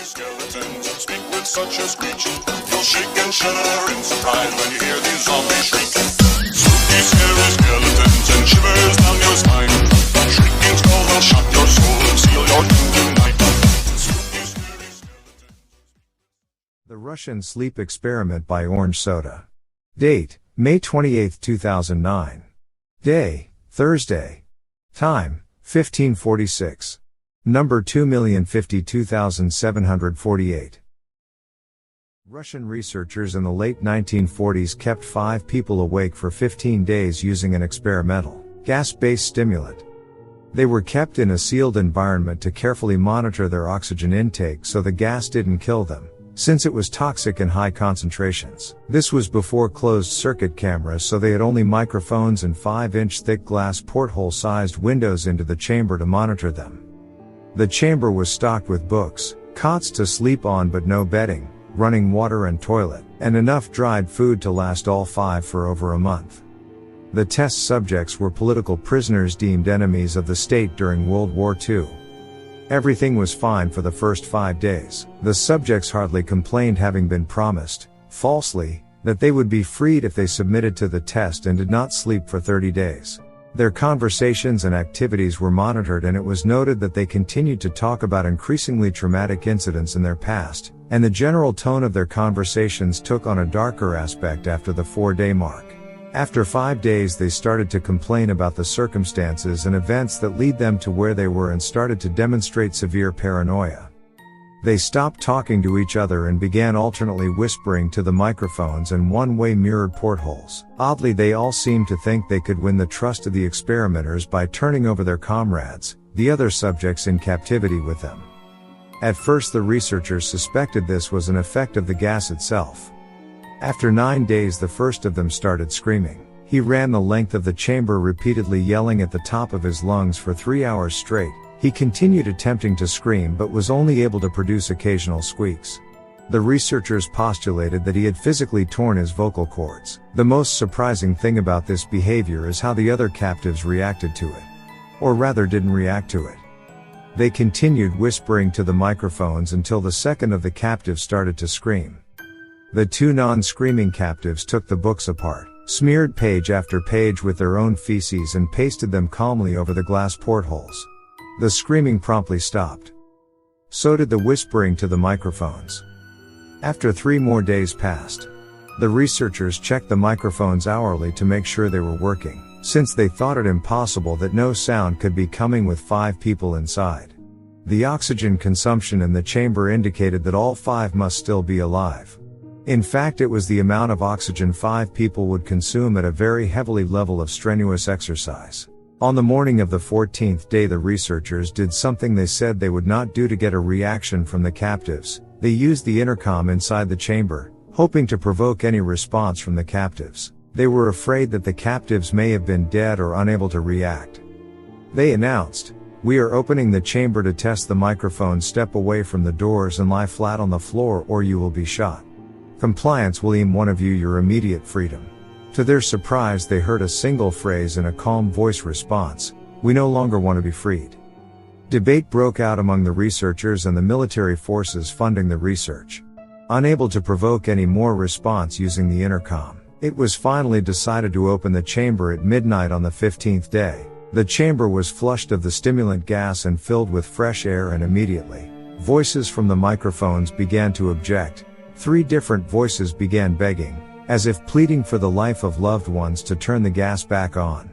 skeletons speak with such a screech. You'll shake and shudder in surprise when you hear these zombies shriek. Spooky, scary skeletons and shivers down your spine. Shrieking skulls will shock your soul and seal your doom tonight. Spooky, scary skeletons. The Russian Sleep Experiment by Orange Soda. Date, May 28, 2009. Day, Thursday. Time, 1546. Number 2,052,748. Russian researchers in the late 1940s kept 5 people awake for 15 days using an experimental, gas-based stimulant. They were kept in a sealed environment to carefully monitor their oxygen intake so the gas didn't kill them, since it was toxic in high concentrations. This was before closed-circuit cameras, so they had only microphones and 5-inch thick glass porthole-sized windows into the chamber to monitor them. The chamber was stocked with books, cots to sleep on but no bedding, running water and toilet, and enough dried food to last all 5 for over a month. The test subjects were political prisoners deemed enemies of the state during World War II. Everything was fine for the first 5 days. The subjects hardly complained, having been promised, falsely, that they would be freed if they submitted to the test and did not sleep for 30 days. Their conversations and activities were monitored, and it was noted that they continued to talk about increasingly traumatic incidents in their past, and the general tone of their conversations took on a darker aspect after the 4-day mark. After 5 days they started to complain about the circumstances and events that lead them to where they were and started to demonstrate severe paranoia. They stopped talking to each other and began alternately whispering to the microphones and one-way mirrored portholes. Oddly, they all seemed to think they could win the trust of the experimenters by turning over their comrades, the other subjects in captivity, with them. At first the researchers suspected this was an effect of the gas itself. After 9 days the first of them started screaming. He ran the length of the chamber repeatedly yelling at the top of his lungs for 3 hours straight. He continued attempting to scream but was only able to produce occasional squeaks. The researchers postulated that he had physically torn his vocal cords. The most surprising thing about this behavior is how the other captives reacted to it. Or rather, didn't react to it. They continued whispering to the microphones until the second of the captives started to scream. The 2 non-screaming captives took the books apart, smeared page after page with their own feces and pasted them calmly over the glass portholes. The screaming promptly stopped. So did the whispering to the microphones. After 3 more days passed. The researchers checked the microphones hourly to make sure they were working, since they thought it impossible that no sound could be coming with 5 people inside. The oxygen consumption in the chamber indicated that all 5 must still be alive. In fact, it was the amount of oxygen 5 people would consume at a very heavily level of strenuous exercise. On the morning of the 14th day the researchers did something they said they would not do to get a reaction from the captives. They used the intercom inside the chamber, hoping to provoke any response from the captives. They were afraid that the captives may have been dead or unable to react. They announced, "We are opening the chamber to test the microphone. Step away from the doors and lie flat on the floor or you will be shot. Compliance will aim one of you your immediate freedom." To their surprise they heard a single phrase in a calm voice response, "We no longer want to be freed." Debate broke out among the researchers and the military forces funding the research. Unable to provoke any more response using the intercom, it was finally decided to open the chamber at midnight on the 15th day. The chamber was flushed of the stimulant gas and filled with fresh air, and immediately, voices from the microphones began to object. 3 different voices began begging, as if pleading for the life of loved ones, to turn the gas back on.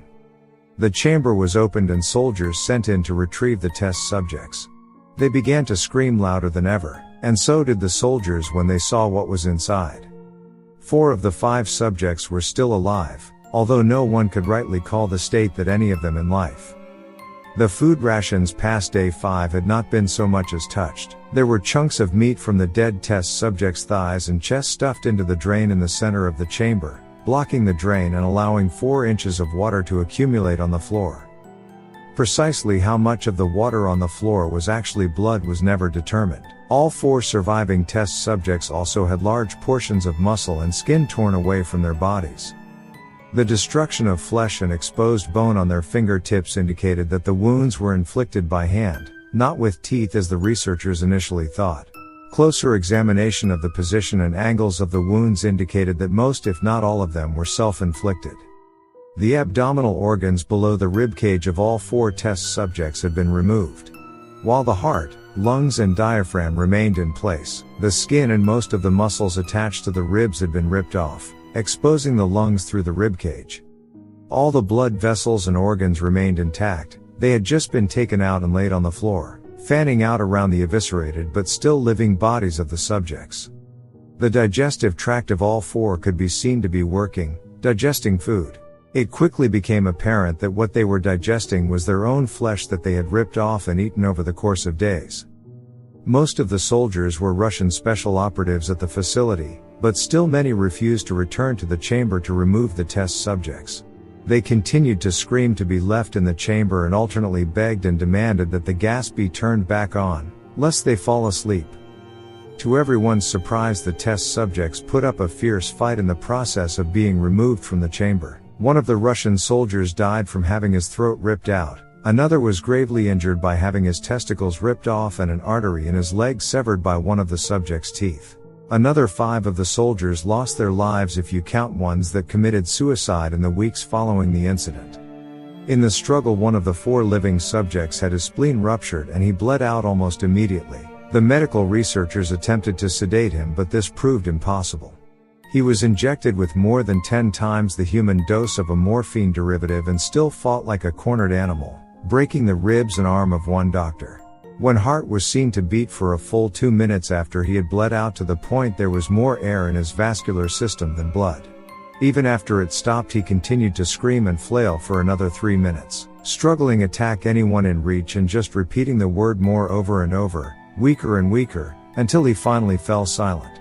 The chamber was opened and soldiers sent in to retrieve the test subjects. They began to scream louder than ever, and so did the soldiers when they saw what was inside. 4 of the 5 subjects were still alive, although no one could rightly call the state that any of them in life. The food rations past day 5 had not been so much as touched. There were chunks of meat from the dead test subjects' thighs and chest stuffed into the drain in the center of the chamber, blocking the drain and allowing 4 inches of water to accumulate on the floor. Precisely how much of the water on the floor was actually blood was never determined. All 4 surviving test subjects also had large portions of muscle and skin torn away from their bodies. The destruction of flesh and exposed bone on their fingertips indicated that the wounds were inflicted by hand, not with teeth as the researchers initially thought. Closer examination of the position and angles of the wounds indicated that most if not all of them were self-inflicted. The abdominal organs below the ribcage of all 4 test subjects had been removed. While the heart, lungs and diaphragm remained in place, the skin and most of the muscles attached to the ribs had been ripped off, exposing the lungs through the ribcage. All the blood vessels and organs remained intact. They had just been taken out and laid on the floor, fanning out around the eviscerated but still living bodies of the subjects. The digestive tract of all 4 could be seen to be working, digesting food. It quickly became apparent that what they were digesting was their own flesh that they had ripped off and eaten over the course of days. Most of the soldiers were Russian special operatives at the facility, but still many refused to return to the chamber to remove the test subjects. They continued to scream to be left in the chamber and alternately begged and demanded that the gas be turned back on, lest they fall asleep. To everyone's surprise, the test subjects put up a fierce fight in the process of being removed from the chamber. One of the Russian soldiers died from having his throat ripped out, another was gravely injured by having his testicles ripped off and an artery in his leg severed by one of the subject's teeth. Another 5 of the soldiers lost their lives if you count ones that committed suicide in the weeks following the incident. In the struggle, one of the 4 living subjects had his spleen ruptured and he bled out almost immediately. The medical researchers attempted to sedate him, but this proved impossible. He was injected with more than 10 times the human dose of a morphine derivative and still fought like a cornered animal, breaking the ribs and arm of one doctor. When heart was seen to beat for a full 2 minutes after he had bled out to the point there was more air in his vascular system than blood. Even after it stopped, he continued to scream and flail for another 3 minutes, struggling attack anyone in reach and just repeating the word more over and over, weaker and weaker, until he finally fell silent.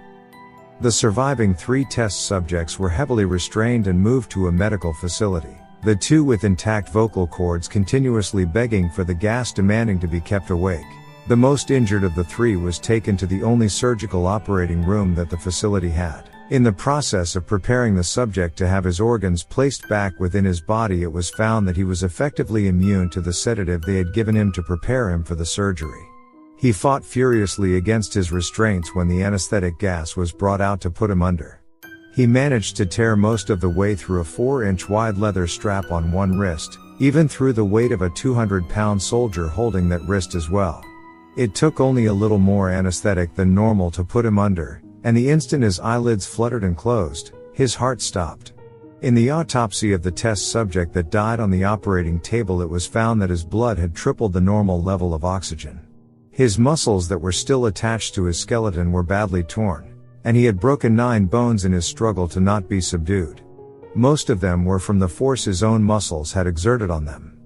The surviving 3 test subjects were heavily restrained and moved to a medical facility. The 2 with intact vocal cords continuously begging for the gas, demanding to be kept awake. The most injured of the 3 was taken to the only surgical operating room that the facility had. In the process of preparing the subject to have his organs placed back within his body, it was found that he was effectively immune to the sedative they had given him to prepare him for the surgery. He fought furiously against his restraints when the anesthetic gas was brought out to put him under. He managed to tear most of the way through a 4-inch wide leather strap on one wrist, even through the weight of a 200-pound soldier holding that wrist as well. It took only a little more anesthetic than normal to put him under, and the instant his eyelids fluttered and closed, his heart stopped. In the autopsy of the test subject that died on the operating table, it was found that his blood had tripled the normal level of oxygen. His muscles that were still attached to his skeleton were badly torn, and he had broken 9 bones in his struggle to not be subdued. Most of them were from the force his own muscles had exerted on them.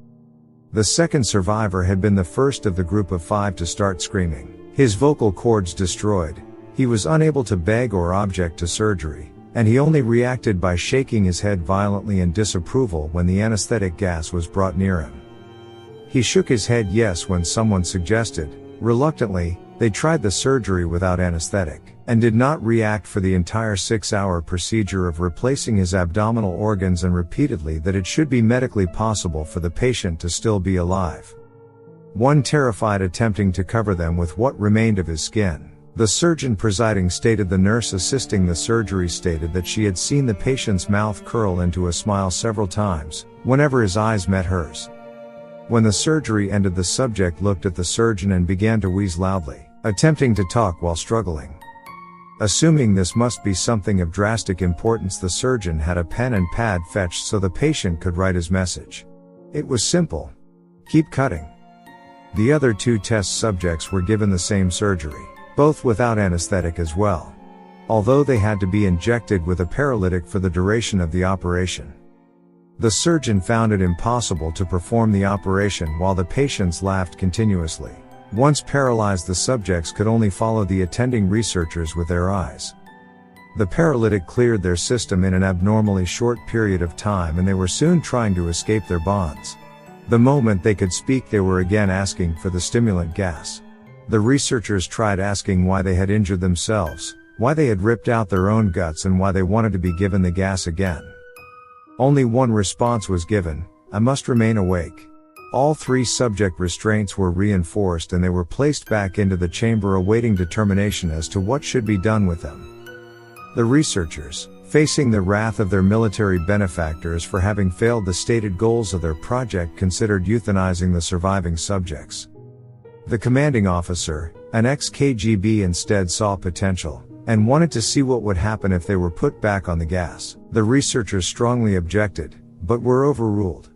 The second survivor had been the first of the group of 5 to start screaming. His vocal cords destroyed, he was unable to beg or object to surgery, and he only reacted by shaking his head violently in disapproval when the anesthetic gas was brought near him. He shook his head yes when someone suggested, reluctantly, they tried the surgery without anesthetic, and did not react for the entire 6-hour procedure of replacing his abdominal organs, and repeatedly that it should be medically possible for the patient to still be alive. One terrified attempting to cover them with what remained of his skin. The surgeon presiding stated the nurse assisting the surgery stated that she had seen the patient's mouth curl into a smile several times, whenever his eyes met hers. When the surgery ended, the subject looked at the surgeon and began to wheeze loudly, attempting to talk while struggling. Assuming this must be something of drastic importance, the surgeon had a pen and pad fetched so the patient could write his message. It was simple. Keep cutting. The other 2 test subjects were given the same surgery, both without anesthetic as well, although they had to be injected with a paralytic for the duration of the operation. The surgeon found it impossible to perform the operation while the patients laughed continuously. Once paralyzed, the subjects could only follow the attending researchers with their eyes. The paralytic cleared their system in an abnormally short period of time, and they were soon trying to escape their bonds. The moment they could speak, they were again asking for the stimulant gas. The researchers tried asking why they had injured themselves, why they had ripped out their own guts, and why they wanted to be given the gas again. Only one response was given: I must remain awake. All 3 subject restraints were reinforced and they were placed back into the chamber awaiting determination as to what should be done with them. The researchers, facing the wrath of their military benefactors for having failed the stated goals of their project, considered euthanizing the surviving subjects. The commanding officer, an ex-KGB, instead saw potential, and wanted to see what would happen if they were put back on the gas. The researchers strongly objected, but were overruled.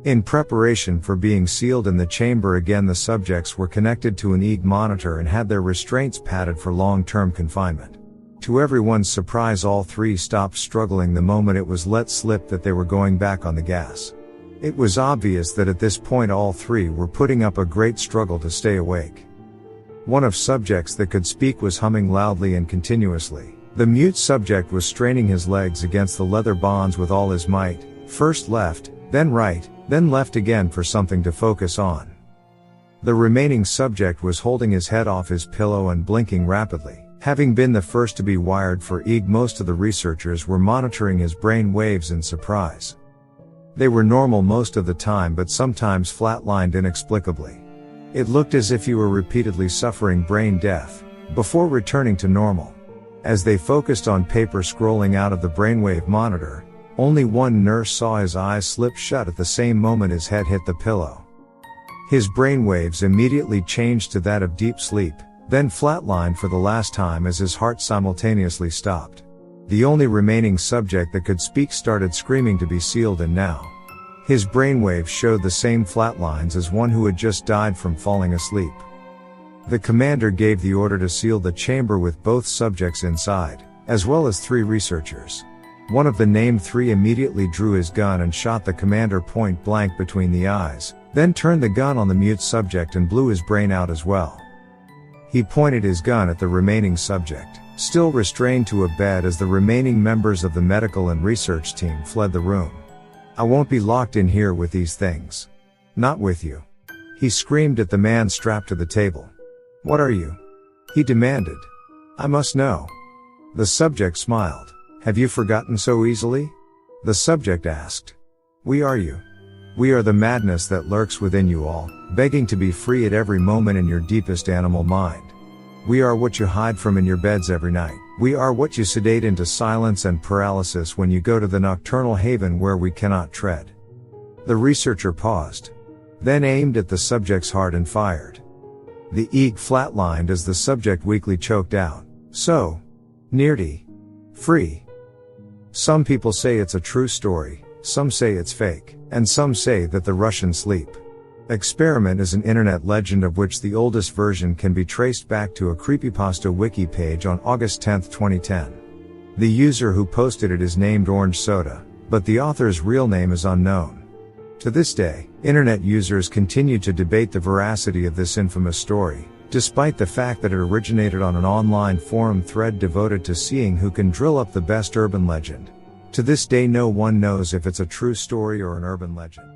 In preparation for being sealed in the chamber again, the subjects were connected to an EEG monitor and had their restraints padded for long-term confinement. To everyone's surprise, all 3 stopped struggling the moment it was let slip that they were going back on the gas. It was obvious that at this point all 3 were putting up a great struggle to stay awake. One of subjects that could speak was humming loudly and continuously. The mute subject was straining his legs against the leather bonds with all his might, first left, then right, then left again for something to focus on. The remaining subject was holding his head off his pillow and blinking rapidly. Having been the first to be wired for EEG, most of the researchers were monitoring his brain waves in surprise. They were normal most of the time, but sometimes flatlined inexplicably. It looked as if he were repeatedly suffering brain death, before returning to normal. As they focused on paper scrolling out of the brainwave monitor, only one nurse saw his eyes slip shut at the same moment his head hit the pillow. His brainwaves immediately changed to that of deep sleep, then flatlined for the last time as his heart simultaneously stopped. The only remaining subject that could speak started screaming to be sealed in now. His brainwaves showed the same flatlines as one who had just died from falling asleep. The commander gave the order to seal the chamber with both subjects inside, as well as 3 researchers. One of the named 3 immediately drew his gun and shot the commander point blank between the eyes, then turned the gun on the mute subject and blew his brain out as well. He pointed his gun at the remaining subject, still restrained to a bed, as the remaining members of the medical and research team fled the room. "I won't be locked in here with these things. Not with you," he screamed at the man strapped to the table. "What are you?" he demanded. "I must know." The subject smiled. "Have you forgotten so easily?" the subject asked. "We are you. We are the madness that lurks within you all, begging to be free at every moment in your deepest animal mind. We are what you hide from in your beds every night. We are what you sedate into silence and paralysis when you go to the nocturnal haven where we cannot tread." The researcher paused, then aimed at the subject's heart and fired. The EEG flatlined as the subject weakly choked out, "So, nearly free." Some people say it's a true story, some say it's fake, and some say that the Russians sleep. Experiment is an internet legend of which the oldest version can be traced back to a creepypasta wiki page on August 10, 2010. The user who posted it is named Orange Soda, but the author's real name is unknown. To this day, internet users continue to debate the veracity of this infamous story, despite the fact that it originated on an online forum thread devoted to seeing who can drill up the best urban legend. To this day, no one knows if it's a true story or an urban legend.